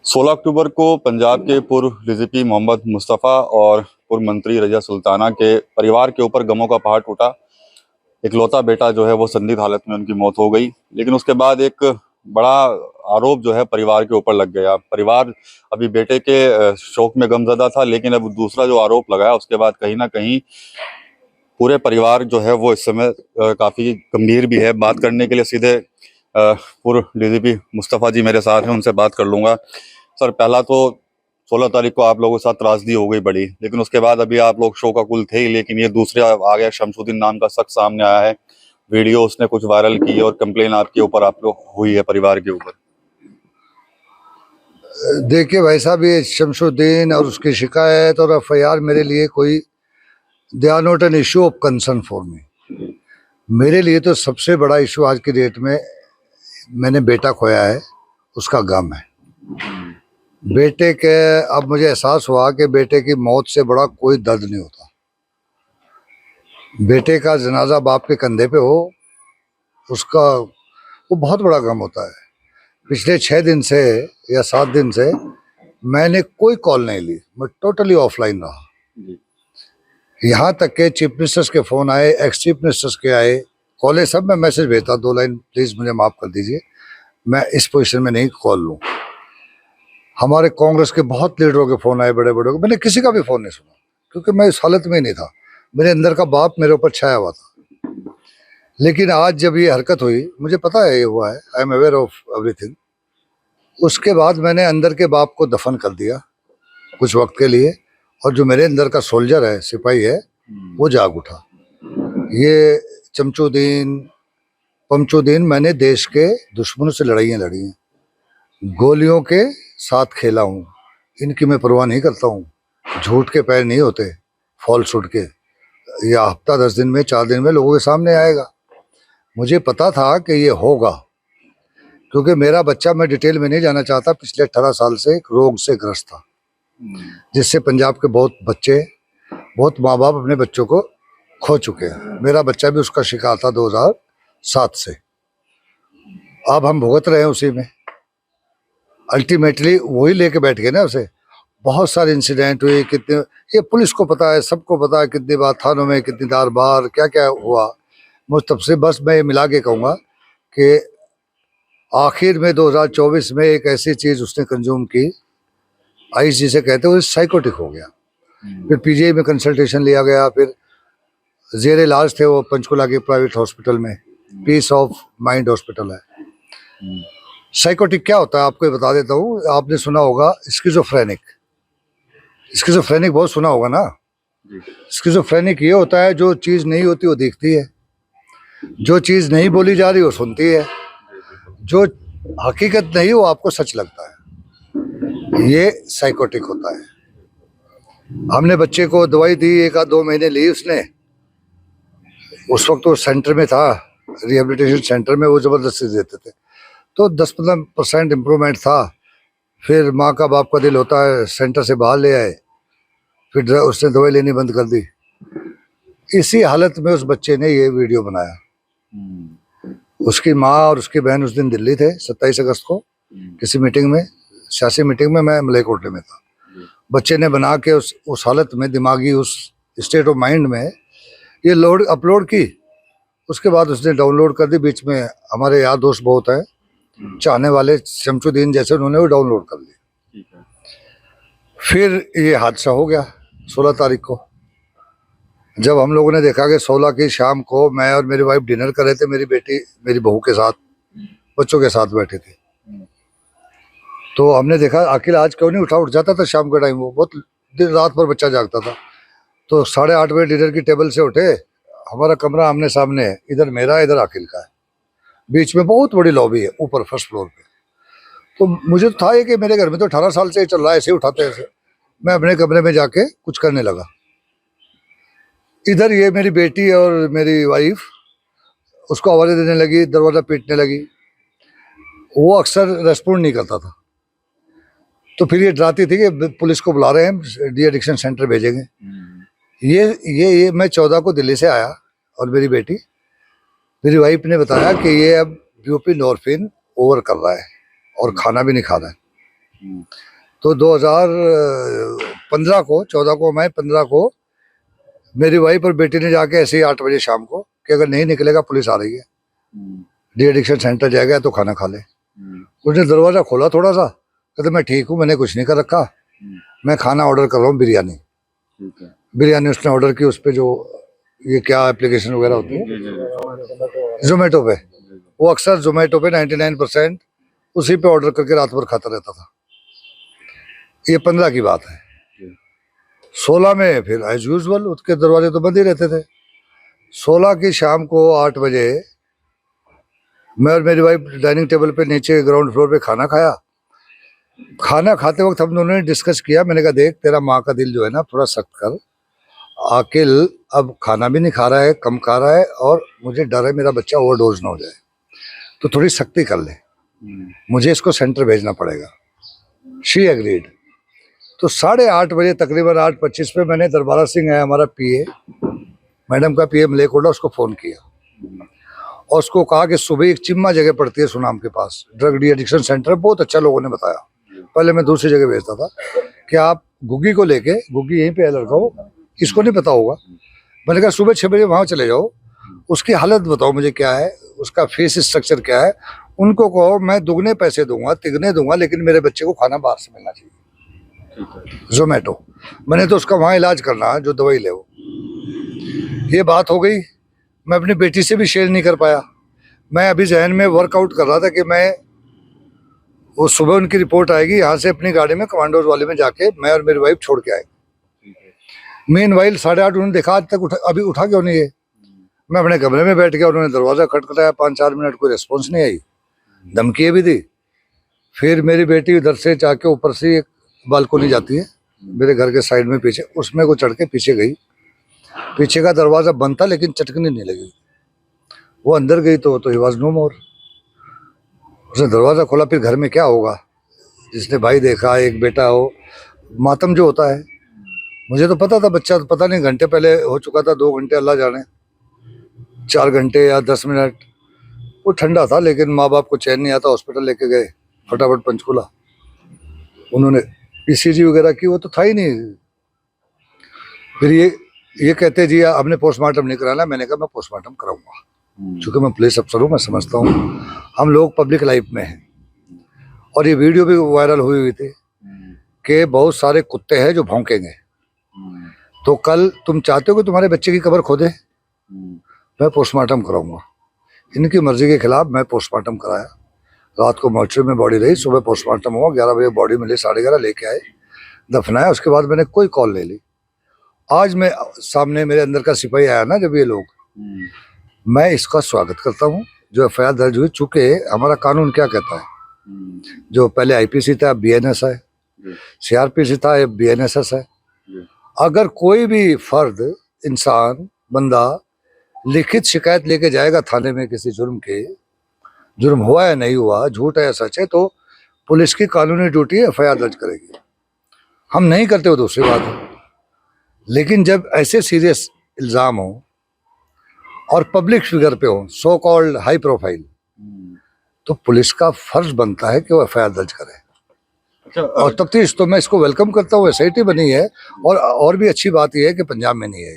16 अक्टूबर को पंजाब के पूर्व डीजीपी मोहम्मद मुस्तफ़ा और पूर्व मंत्री रज़िया सुल्ताना के परिवार के ऊपर गमों का पहाड़ टूटा। इकलौता बेटा जो है वो संदिग्ध हालत में उनकी मौत हो गई। लेकिन उसके बाद एक बड़ा आरोप जो है परिवार के ऊपर लग गया। परिवार अभी बेटे के शोक में गमज़दा था, लेकिन अब दूसरा जो आरोप लगाया उसके बाद कहीं ना कहीं पूरे परिवार जो है वो इस समय काफ़ी गंभीर भी है। बात करने के लिए सीधे पूर्व डीजीपी मुस्तफ़ा जी मेरे साथ हैं, उनसे बात कर लूँगा। सर, पहला तो 16 तारीख को आप लोगों के साथ त्रासदी हो गई बड़ी, लेकिन उसके बाद अभी आप लोग शो का कुल थे ही, लेकिन ये दूसरे आ गया शमसुद्दीन नाम का शख्स सामने आया है। वीडियो उसने कुछ वायरल की और कंप्लेन आपके ऊपर आप लोग हुई है परिवार के ऊपर। देखिए भाई साहब, ये शमसुद्दीन और उसकी शिकायत और एफआईआर मेरे लिए कोई they are not an issue of concern for me. मेरे लिए तो सबसे बड़ा इशू आज की डेट में मैंने बेटा खोया है, उसका गम है। बेटे के अब मुझे एहसास हुआ कि बेटे की मौत से बड़ा कोई दर्द नहीं होता। बेटे का जनाजा बाप के कंधे पे हो, उसका वो बहुत बड़ा गम होता है। पिछले 6 दिन से या 7 दिन से मैंने कोई कॉल नहीं ली, मैं टोटली ऑफलाइन रहा। यहाँ तक के चीफ मिनिस्टर्स के फ़ोन आए, एक्स चीफ मिनिस्टर्स के आए, कॉलेज सब में मैसेज भेजता, 2 लाइन प्लीज़ मुझे माफ़ कर दीजिए, मैं इस पोजीशन में नहीं कॉल लूँ। हमारे कांग्रेस के बहुत लीडरों के फ़ोन आए, बड़े बड़े, मैंने किसी का भी फ़ोन नहीं सुना, क्योंकि मैं इस हालत में ही नहीं था। मेरे अंदर का बाप मेरे ऊपर छाया हुआ था। लेकिन आज जब ये हरकत हुई, मुझे पता है ये हुआ है, I am aware of everything. उसके बाद मैंने अंदर के बाप को दफन कर दिया कुछ वक्त के लिए, और जो मेरे अंदर का सोल्जर है, सिपाही है, वो जाग उठा। ये चमचुद्दीन पमचुद्दीन, मैंने देश के दुश्मनों से लड़ाइयाँ लड़ी हैं, गोलियों के साथ खेला हूँ, इनकी मैं परवाह नहीं करता हूँ। झूठ के पैर नहीं होते, फॉल्सहुड के। या हफ्ता 10 दिन में, 4 दिन में लोगों के सामने आएगा। मुझे पता था कि ये होगा, क्योंकि मेरा बच्चा, मैं डिटेल में नहीं जाना चाहता, पिछले 18 साल से एक रोग से ग्रस्त था, जिससे पंजाब के बहुत बच्चे, बहुत माँ बाप अपने बच्चों को खो चुके हैं। मेरा बच्चा भी उसका शिकार था 2007 से। अब हम भुगत रहे हैं उसी में। अल्टीमेटली वही लेके बैठ गए ना उसे। बहुत सारे इंसिडेंट हुए, कितने, ये पुलिस को पता है, सबको पता है, कितनी बार थानों में, कितनी बार क्या क्या हुआ। मुझ तब से बस मैं ये मिला के कहूँगा कि आखिर में 2024 में एक ऐसी चीज़ उसने कंज्यूम की, आइस जिसे कहते हुए, साइकोटिक हो गया। फिर पीजीआई में कंसल्टेशन लिया गया, फिर जेर इलाज थे वो पंचकुला के प्राइवेट हॉस्पिटल में, पीस ऑफ माइंड हॉस्पिटल है। साइकोटिक क्या होता है आपको बता देता हूँ। आपने सुना होगा स्किज़ोफ्रेनिक, स्किज़ोफ्रेनिक बहुत सुना होगा ना। स्किज़ोफ्रेनिक ये होता है, जो चीज़ नहीं होती वो दिखती है, जो चीज़ नहीं बोली जा रही वो सुनती है, जो हकीकत नहीं वो आपको सच लगता है। ये साइकोटिक होता है। हमने बच्चे को दवाई दी, 1 आध 2 महीने ली उसने। उस वक्त वो सेंटर में था, रिहेबिलिटेशन सेंटर में, वो ज़बरदस्ती देते थे, तो 10-15% इम्प्रूवमेंट था। फिर माँ का बाप का दिल होता है, सेंटर से बाहर ले आए, फिर उसने दवाई लेनी बंद कर दी। इसी हालत में उस बच्चे ने ये वीडियो बनाया। उसकी माँ और उसकी बहन उस दिन दिल्ली थे, 27 अगस्त को, किसी मीटिंग में, सियासी मीटिंग में, मैं मलेरकोटले में था। बच्चे ने बना के उस हालत में, दिमागी उस स्टेट ऑफ माइंड में ये अपलोड की। उसके बाद उसने डाउनलोड कर दी। बीच में हमारे यार दोस्त बहुत हैं, चाहने वाले, शमसुद्दीन जैसे, उन्होंने वो डाउनलोड कर लिया। फिर ये हादसा हो गया 16 तारीख को, जब हम लोगों ने देखा कि 16 की शाम को मैं और मेरी वाइफ डिनर कर रहे थे, मेरी बेटी मेरी बहू के साथ, बच्चों के साथ बैठे थे। तो हमने देखा आखिर आज क्यों नहीं उठ जाता था शाम के टाइम, वो बहुत दिन रात भर बच्चा जागता था। तो 8:30 बजे डिनर की टेबल से उठे। हमारा कमरा आमने सामने है, इधर मेरा, इधर अखिल का है, बीच में बहुत बड़ी लॉबी है, ऊपर फर्स्ट फ्लोर पे। तो मुझे तो था ये कि मेरे घर में तो 18 साल से चल रहा है, ऐसे ही उठाते हैं ऐसे। मैं अपने कमरे में जाके कुछ करने लगा। इधर ये मेरी बेटी और मेरी वाइफ उसको आवाज़ें देने लगी, दरवाज़ा पीटने लगी। वो अक्सर रेस्पॉन्ड नहीं करता था, तो फिर ये डराती थी कि पुलिस को बुला रहे हैं, डी एडिक्शन सेंटर भेजेंगे। ये मैं 14 को दिल्ली से आया, और मेरी बेटी, मेरी वाइफ ने बताया कि ये अब ब्यूपिनॉर्फिन ओवर कर रहा है और खाना भी नहीं खा रहा है। तो 2015 को 14 को मैं 15 को मेरी वाइफ और बेटी ने जाके ऐसे ही 8 बजे शाम को कि अगर नहीं निकलेगा पुलिस आ रही है, डी एडिक्शन सेंटर जाएगा तो खाना खा ले। उसने दरवाजा खोला थोड़ा सा, कहते मैं ठीक हूँ, मैंने कुछ नहीं कर रखा, मैं खाना ऑर्डर कर रहा हूँ बिरयानी। बिरयानी उसने ऑर्डर की, उस पर जो ये क्या एप्लीकेशन वगैरह होती है जोमेटो पे, वो अक्सर जोमेटो पे 99% उसी पे ऑर्डर करके रात भर खाता रहता था। ये 15 की बात है। 16 में फिर एज यूजल उसके दरवाजे तो बंद ही रहते थे। 16 की शाम को 8 बजे मैं और मेरी वाइफ डाइनिंग टेबल पे नीचे ग्राउंड फ्लोर पे खाना खाया। खाना खाते वक्त हम दोनों ने डिस्कस किया, मैंने कहा देख तेरा माँ का दिल जो है ना थोड़ा सख्त कर, आकिल अब खाना भी नहीं खा रहा है, कम खा रहा है, और मुझे डर है मेरा बच्चा ओवरडोज ना हो जाए, तो थोड़ी सख्ती कर ले, मुझे इसको सेंटर भेजना पड़ेगा। She agreed. तो 8:30 बजे तकरीबन 8:25 पे मैंने दरबारा सिंह है हमारा पीए, मैडम का पीए मलेकोड़ा, उसको फ़ोन किया और उसको कहा कि सुबह एक चिम्मा जगह पड़ती है सुनाम के पास, ड्रग डी एडिक्शन सेंटर, बहुत अच्छा लोगों ने बताया, पहले मैं दूसरी जगह भेजता था, कि आप गुग्गी को लेके, गुग्गी यहीं पे है लड़का, वो इसको नहीं पता होगा, मैंने कहा सुबह 6 बजे वहाँ चले जाओ, उसकी हालत बताओ मुझे क्या है, उसका फेस स्ट्रक्चर क्या है, उनको कहो मैं दुगने पैसे दूंगा, तिगने दूंगा, लेकिन मेरे बच्चे को खाना बाहर से मिलना चाहिए, जोमेटो। मैंने तो उसका वहाँ इलाज करना है, जो दवाई ले वो। ये बात हो गई। मैं अपनी बेटी से भी शेयर नहीं कर पाया। मैं अभी जहन में वर्कआउट कर रहा था कि मैं वो सुबह उनकी रिपोर्ट आएगी, यहाँ से अपनी गाड़ी में कमांडोज वाले में जाके मैं और मेरी वाइफ छोड़ के आए। मीनवाइल 8:30 उन्होंने देखा आज तक अभी उठा क्यों नहीं है। मैं अपने कमरे में बैठ गया, उन्होंने दरवाज़ा खटखटाया, 5-4 मिनट कोई रिस्पॉन्स नहीं आई, धमकी भी दी। फिर मेरी बेटी उधर से जाके ऊपर से एक बालकोनी जाती है मेरे घर के साइड में पीछे, उसमें को चढ़ के पीछे गई, पीछे का दरवाज़ा बंद था लेकिन चटकनी नहीं लगी, वो अंदर गई तो ही वॉज नो मोर। उसने दरवाज़ा खोला, फिर घर में क्या होगा, जिसने भाई देखा, एक बेटा हो, मातम जो होता है। मुझे तो पता था बच्चा, पता नहीं घंटे पहले हो चुका था, 2 घंटे अल्लाह जाने, 4 घंटे या 10 मिनट, वो ठंडा था, लेकिन माँ बाप को चैन नहीं आता, हॉस्पिटल लेके गए फटाफट पंचकूला, उन्होंने ईसीजी वगैरह की, वो तो था ही नहीं। फिर ये कहते जी आपने पोस्टमार्टम नहीं कराना, मैंने कहा मैं पोस्टमार्टम कराऊंगा, चूँकि मैं पुलिस अफसर हूँ, मैं समझता हूँ हम लोग पब्लिक लाइफ में हैं। और ये वीडियो भी वायरल हुई थी कि बहुत सारे कुत्ते हैं जो भौंकेंगे, तो कल तुम चाहते हो कि तुम्हारे बच्चे की कब्र खोदे, मैं पोस्टमार्टम कराऊंगा। इनकी मर्जी के खिलाफ मैं पोस्टमार्टम कराया, रात को मॉर्चरी में बॉडी रही, सुबह पोस्टमार्टम हुआ, 11 बजे बॉडी मिली, 11:30 लेके आए, दफनाया। उसके बाद मैंने कोई कॉल नहीं ली। आज मैं सामने मेरे अंदर का सिपाही आया ना, जब ये लोग, मैं इसका स्वागत करता हूँ जो FIR दर्ज हुई, चूँकि हमारा कानून क्या कहता है, जो पहले IPC था अब BNS है, CRPC था अब BNSS है। अगर कोई भी फर्द, इंसान, बंदा लिखित शिकायत लेके जाएगा थाने में किसी जुर्म के, जुर्म हुआ है नहीं हुआ, झूठ है या सच है, तो पुलिस की कानूनी ड्यूटी FIR दर्ज करेगी। हम नहीं करते वो दूसरी बात है, लेकिन जब ऐसे सीरियस इल्ज़ाम हो और पब्लिक फिगर पे हो, सो कॉल्ड हाई प्रोफाइल, तो पुलिस का फर्ज बनता है कि वो FIR दर्ज करे। और तफ्तीश तो मैं इसको वेलकम करता हूँ, SIT बनी है। और भी अच्छी बात यह है कि पंजाब में नहीं है,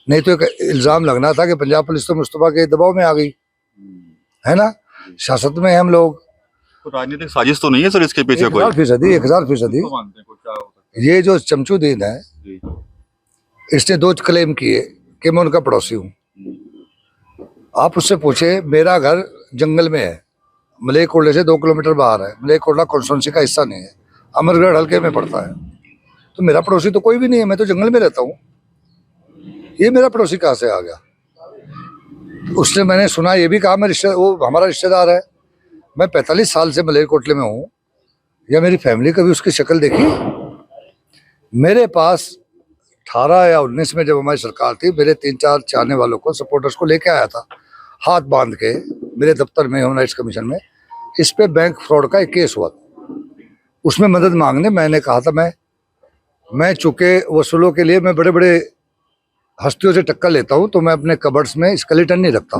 नहीं तो एक इल्ज़ाम लगना था कि पंजाब पुलिस तो मुस्तफा के दबाव में आ गई है ना, शासन में हम लोग। तो राजनीतिक साजिश तो नहीं है सर इसके पीछे कोई? 1000%। ये जो चमचुद्दीन है, इसने 2 क्लेम किए कि मैं उनका पड़ोसी हूँ। आप उससे पूछे, मेरा घर जंगल में है, मलेरकोटले से 2 किलोमीटर बाहर है, मलेरकोटला कॉन्स्टिट्यूंसी का हिस्सा नहीं है, अमरगढ़ हल्के में पड़ता है, तो मेरा पड़ोसी तो कोई भी नहीं है, मैं तो जंगल में रहता हूँ, ये मेरा पड़ोसी कहाँ से आ गया। उसने, मैंने सुना ये भी कहा मैं वो हमारा रिश्तेदार है, मैं 45 साल से मलेरकोटले में हूँ, या मेरी फैमिली कभी उसकी शक्ल देखी? मेरे पास 18 या 19 में जब हमारी सरकार थी, मेरे 3-4 चाहने वालों को, सपोर्टर्स को लेके आया था हाथ बांध के मेरे दफ्तर में, ह्यूमन राइट्स कमीशन में। इस पे बैंक फ्रॉड का एक केस हुआ था, उसमें मदद मांगने मैंने कहा था, मैं चूँकि वसूलों के लिए मैं बड़े बड़े हस्तियों से टक्कर लेता हूँ, तो मैं अपने कबर्ड्स में स्केलेटन नहीं रखता।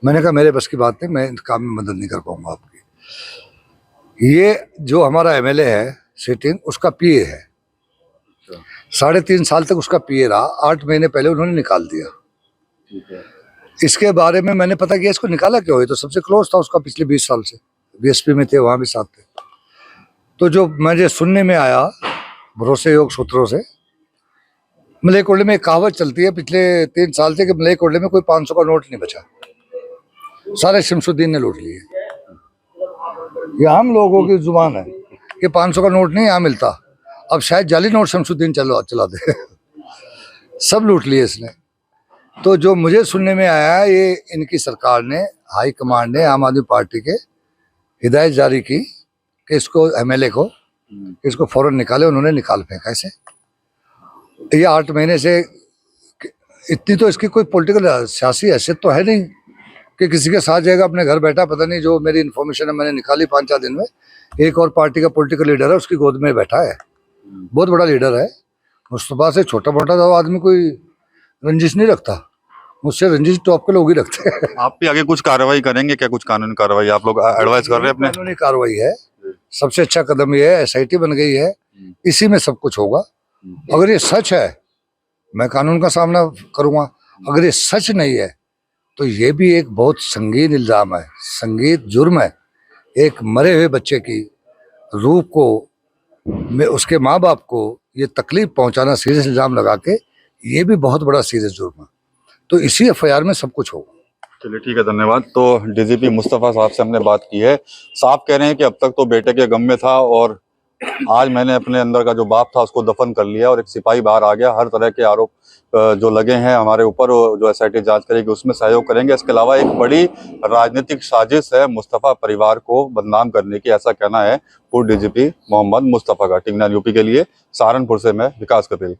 मैंने कहा मेरे बस की बात नहीं, मैं इस काम में मदद नहीं कर पाऊंगा आपकी। ये जो हमारा एमएलए है सिटिंग, उसका पीए है। 3.5 साल तक उसका पीए रहा, 8 महीने पहले उन्होंने निकाल दिया। इसके बारे में मैंने पता किया इसको निकाला क्यों है, तो सबसे क्लोज था उसका पिछले 20 साल से, बीएसपी में थे, वहाँ भी साथ थे। तो जो मुझे सुनने में आया भरोसेयोग सूत्रों से, मलेकोडे में एक कहावत चलती है पिछले 3 साल से कि मलेकोडे में कोई 500 का नोट नहीं बचा, सारे शमसुद्दीन ने लूट लिए। ये आम लोगों की जुबान है कि 500 का नोट नहीं यहाँ मिलता, अब शायद जाली नोट शमसुद्दीन चला दे सब लूट लिए इसने। तो जो मुझे सुनने में आया, ये इनकी सरकार ने, हाई कमांड ने आम आदमी पार्टी के हिदायत जारी की कि इसको एमएलए को इसको फौरन निकाले। उन्होंने निकाल फेंका इसे। ये 8 महीने से, इतनी तो इसकी कोई पॉलिटिकल सियासी हैसियत तो है नहीं कि किसी के साथ जाएगा, अपने घर बैठा। पता नहीं, जो मेरी इन्फॉर्मेशन है मैंने निकाली 5-4 दिन में, एक और पार्टी का पॉलिटिकल लीडर है, उसकी गोद में बैठा है, बहुत बड़ा लीडर है। मुस्तफा से छोटा मोटा तो आदमी कोई रंजिश नहीं रखता, मुझसे रंजिश टॉप के लोग ही रखते हैं। आप भी आगे कुछ कार्रवाई करेंगे क्या? कुछ कानूनी कार्रवाई आप लोग एडवाइस कर रहे हैं अपने? कानूनी कार्रवाई है, सबसे अच्छा कदम ये है। एसआईटी बन गई है, इसी में सब कुछ होगा। अगर ये सच है, मैं कानून का सामना करूंगा। अगर ये सच नहीं है तो ये भी एक बहुत संगीन इल्जाम है, संगीन जुर्म है। एक मरे हुए बच्चे की रूह को, उसके माँ बाप को ये तकलीफ पहुंचाना, सीरियस इल्जाम लगा के, ये भी बहुत बड़ा सीरियस जुर्म है। तो इसी एफआईआर में सब कुछ होगा। चलिए ठीक है, धन्यवाद। तो डीजीपी मुस्तफा साहब से हमने बात की है। साहब कह रहे हैं कि अब तक तो बेटे के गम में था और आज मैंने अपने अंदर का जो बाप था उसको दफन कर लिया और एक सिपाही बाहर आ गया। हर तरह के आरोप जो लगे हैं हमारे ऊपर, जो एसआईटी जांच करेगी उसमें सहयोग करेंगे। इसके अलावा एक बड़ी राजनीतिक साजिश है मुस्तफा परिवार को बदनाम करने की, ऐसा कहना है पूर्व डीजीपी मोहम्मद मुस्तफा का। टीवी 9 यूपी के लिए सहारनपुर से मैं विकास कपिल।